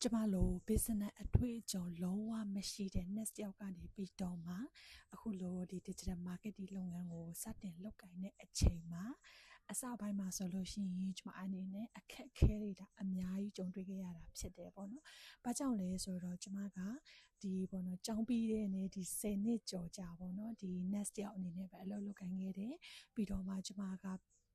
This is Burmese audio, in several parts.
ကျမလို business အတွေ့အကြုံလုံးဝမရှိတဲ့ next တယောက်ကနေပြီးတော့မှအခုလိုဒီ digital marketing လုပ်ငန်းကိုစတင်လုပ်ကိုင်တဲ့အချိန်မှာအစပိုင်းမှာဆိုလို့ရှိရင်ကျမအနေနဲ့အခက်အခဲတွေဒါအများကြီးကြုံတွေ့ခဲ့ရတာဖြစ်တယ်ပေါ့နော်။ဘာကြောင့်လဲဆိုတော့ကျမကဒီပေါ့နော်ကျောင်းပြီးတဲ့နေ့ဒီ10နှစ်ကျော်ကြာပေါ့နော်ဒီ next တယောက်အနေနဲ့ပဲအလုပ်လုပ်ကိုင်ခဲ့တယ်။ပြီးတော့မှကျမက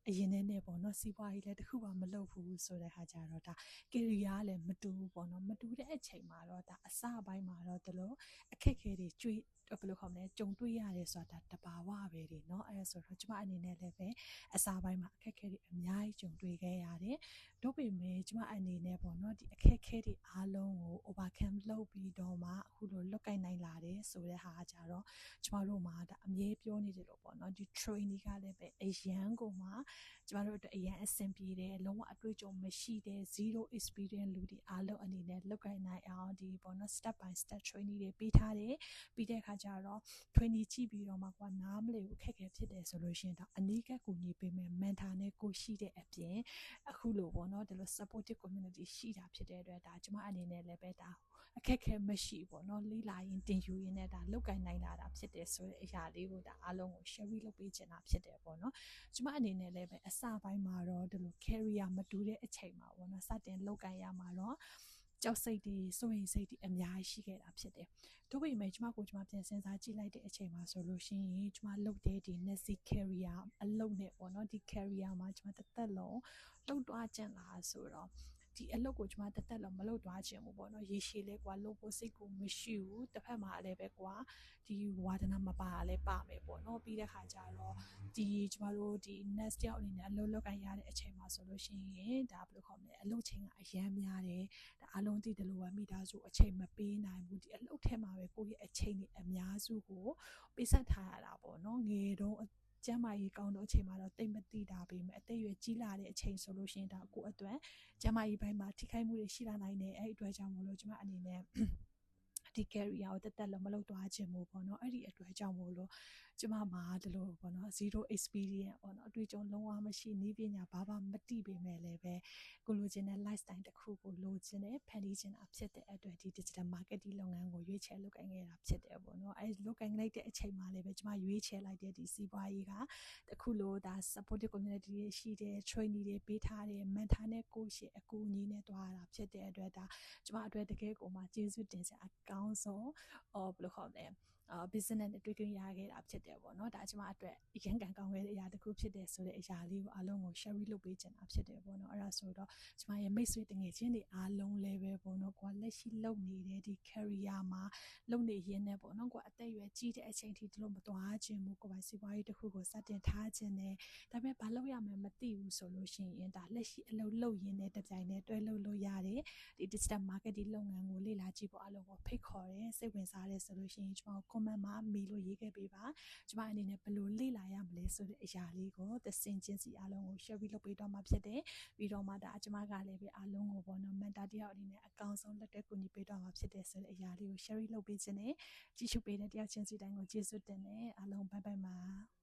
အရင်နဲ့ပေါ့နော်စီးပွားရေးလည်းတစ်ခုမှမလုပ်ဘူးဆိုတဲ့ဟာကြတော့ဒါ career လည်းမတူဘူးပေါ့နော်မတူတဲ့အချိန်မှာတော့ဒါအစပိုင်းမှာတော့တလို့အခက်အခဲတွေကြုံတွေ့ရတယ်ဆိုတာတဘာဝပဲလေเนาะအဲဆိုတော့ကျမအနေနဲ့လည်းပဲအစပိုင်းမှာအခက်အခဲတွေအများကြီးကြုံတွေ့ခဲ့ရတယ်တို့ပေမဲ့ကျမအနေနဲ့ပေါ့နော်ဒီအခက်အခဲတွေအားလုံးကို overcome လုပ်ပြီးတော့မှအခုလိုလွတ်ကင်နိုင်လာတယ်ဆိုတဲ့ဟာကြတော့ကျမတို့မှာဒါအမြဲပြောနေတယ်လို့ပေါ့နော်ဒီ training ကလည်းပဲအရန်ကိုမှကျမတို့အတွက်အရန်အဆင်ပြေတယ်လုံးဝအတွေ့အကြုံမရှိတဲ့ zero experience လူတွေအားလုံးအနေနဲ့လုပ်ကိုင်နိုင်အောင်ဒီပေါ့နော် step by step training တွေပေးထားတယ်ပြီးတဲ့အခါကျတော့ training ကြည့်ပြီးတော့မှကွာနားမလည်ဘူးအခက်အခဲဖြစ်တယ်ဆိုလို့ရှိရင်တော့အနည်းကကူညီပေးမယ် mentor နဲ့ကိုရှိတဲ့အပြင်အခုလိုပေါ့နော်ဒီလို supportive community ရှိတာဖြစ်တဲ့အတွက်ဒါကျမအနေနဲ့လည်းပဲဒါအခက်အခဲမရှိပေါ့နော်လေးလာရင်တင်ယူရင်းနဲ့ဒါလုပ်ကိုင်နိုင်လာတာဖြစ်တယ်ဆိုတဲ့အရာလေးကိုဒါအားလုံးကို share လုပ်ပေးချင်တာဖြစ်တယ်ပေါ့နော်ကျမအနေနဲ့လည်းပဲအစပိုင်းမှာတော့ဒီလို career မတူတဲ့အချိန်မှာပေါ့နော်စတင်လုပ်ကိုင်ရမှာတော့ကြောက်စိတ်တွေစိုးရိမ်စိတ်တွေအများကြီးရှိခဲ့တာဖြစ်တယ်။တို့ပေမဲ့ကျမပြန်စဉ်းစားကြည့်လိုက်တဲ့အချိန်မှာဆိုလို့ရှိရင်ကျမလုပ်တဲ့ဒီ Nexi career အလုပ်နဲ့ပေါ့နော်ဒီ career မှာကျမတစ်သက်လုံးလှုပ်သွားခြင်းလားဆိုတော့ဒီအလုပ်ကိုကျမတစ်သက်လုံးမလုပ်သွားခြင်းဘူးပေါ့နော်ရေရှည်လေးကွာလုပ်ဖို့စိတ်ကိုမရှိဘူးတစ်ဖက်မှာလည်းပဲကွာဒီဝါဒနာမပါလည်းပါမယ်ပေါ့နော်ပြီးတဲ့ခါကျတော့ဒီကျမတို့ဒီ next ရောက်အနေနဲ့အလုပ်လုပ်ကိုင်ရတဲ့အချိန်မှာဆိုလို့ရှိရင်ဒါဘယ်လိုခေါ်မလဲအလုပ်ချိန်ကအရန်များတယ်ဒါအလုံးသိတယ်လို့ပဲမိသားစုအချိန်မပေးနိုင်ဘူးဒီအလုပ်ထဲမှာပဲကိုယ့်ရဲ့အချိန်တွေအများစုကိုပေးဆက်ထားရတာပေါ့နော်ငယ်တော့ကျမ်းမာရေးကောင်းတော့အချိန်မှာတော့တိတ်မသိတာပေမဲ့အသက်အရွယ်ကြီးလာတဲ့အချိန်ဆိုလို့ရှိရင်ဒါကိုယ့်အတွက်ကျမ်းမာရေးပိုင်းမှာထိခိုက်မှုတွေရှိလာနိုင်တယ်အဲ့ဒီအတွက်ကြောင့်မလို့ကျမအနေနဲ့ဒီ career ကိုတက်တက်လုံးမလုပ်သွားခြင်းမို့ပေါ့နော်အဲ့ဒီအတွက်ကြောင့်မို့လို့ကျမမှာဒီလိုပေါ့နော် zero experience ပေါ့နော်အတွေ့အကြုံလုံးဝမရှိနည်းပညာဘာမှမသိပေမဲ့လည်းပဲကိုလိုချင်တဲ့ lifestyle တစ်ခုကိုလိုချင်တဲ့ဖန်တီးချင်တာဖြစ်တဲ့အတွက်ဒီ digital marketing လုပ်ငန်းကိုရွေးချယ်လုပ်ကိုင်ခဲ့တာဖြစ်တယ်ပေါ့နော်အဲလုပ်ကိုင်လိုက်တဲ့အချိန်မှာလည်းပဲကျမရွေးချယ်လိုက်တဲ့ဒီစီးပွားရေးကတခုလိုဒါ supportive community တွေရှိတယ် training တွေပေးထားတယ် mentor နဲ့ coach အကူအညီနဲ့တွားတာဖြစ်တဲ့အတွက်ဒါကျမအတွက်တကယ်ကိုမှကျေးဇူးတင်စရာအကောင်းဆုံးဘယ်လိုခေါ်လဲbusiness နဲ့တွေ့ကြရခဲ့တာဖြစ်တယ်ပေါ့နော်ဒါကျမအတွက်ရန်ကန်ကောင်းခဲ့တဲ့အရာတစ်ခုဖြစ်တယ်ဆိုတဲ့အရာလေးကိုအားလုံးကို share လုပ်ပေးချင်တာဖြစ်တယ်ပေါ့နော်အဲ့ဒါဆိုတော့ကျမရဲ့မိတ်ဆွေတငယ်ချင်းတွေအားလုံးလည်းပဲပေါ့နော်ကိုကလက်ရှိလုပ်နေတဲ့ဒီ career မှာလုပ်နေရင်းနဲ့ပေါ့နော်ကိုကအသက်အရွယ်ကြီးတဲ့အချိန်ထိဒီလိုမသွားခြင်းဘူးကိုပိုင်စီးပွားရေးတစ်ခုကိုစတင်ထားခြင်းနဲ့ဒါပေမဲ့ဘာလုပ်ရမှန်းမသိဘူးဆိုလို့ရှိရင်ဒါလက်ရှိအလုပ်လုပ်ရင်းနဲ့တစ်ပြိုင်တည်းတွဲလုပ်လို့ရတယ်ဒီ digital marketing လုပ်ငန်းကိုလေ့လာကြည့်ဖို့အားလုံးကိုဖိတ်ခေါ်တယ်စိတ်ဝင်စားတယ်ဆိုလို့ရှိရင်ကျွန်တော် comment မှာမေးလို့ရေးခဲ့ပေးပါကျွန်မအနေနဲ့ဘယ်လိုလေ့လာရမလဲဆိုတဲ့အရာလေးကိုသစင်ချင်းစီအားလုံးကို share လုပ်ပေးတော့မှာဖြစ်တယ်ပြီးတော့မှဒါကျွန်မကလည်းပဲအားလုံးကိုပေါ့နော် mentor တယောက်အနေနဲ့အကောင်းဆုံးလက်တွဲကူညီပေးတော့မှာဖြစ်တယ်ဆိုတဲ့အရာလေးကို share လုပ်ပေးခြင်းနဲ့ကြည့်ရှုပေးတဲ့တယောက်ချင်းစီတိုင်းကိုကျေးဇူးတင်တယ်အားလုံးဘိုင်ဘိုင်ပါ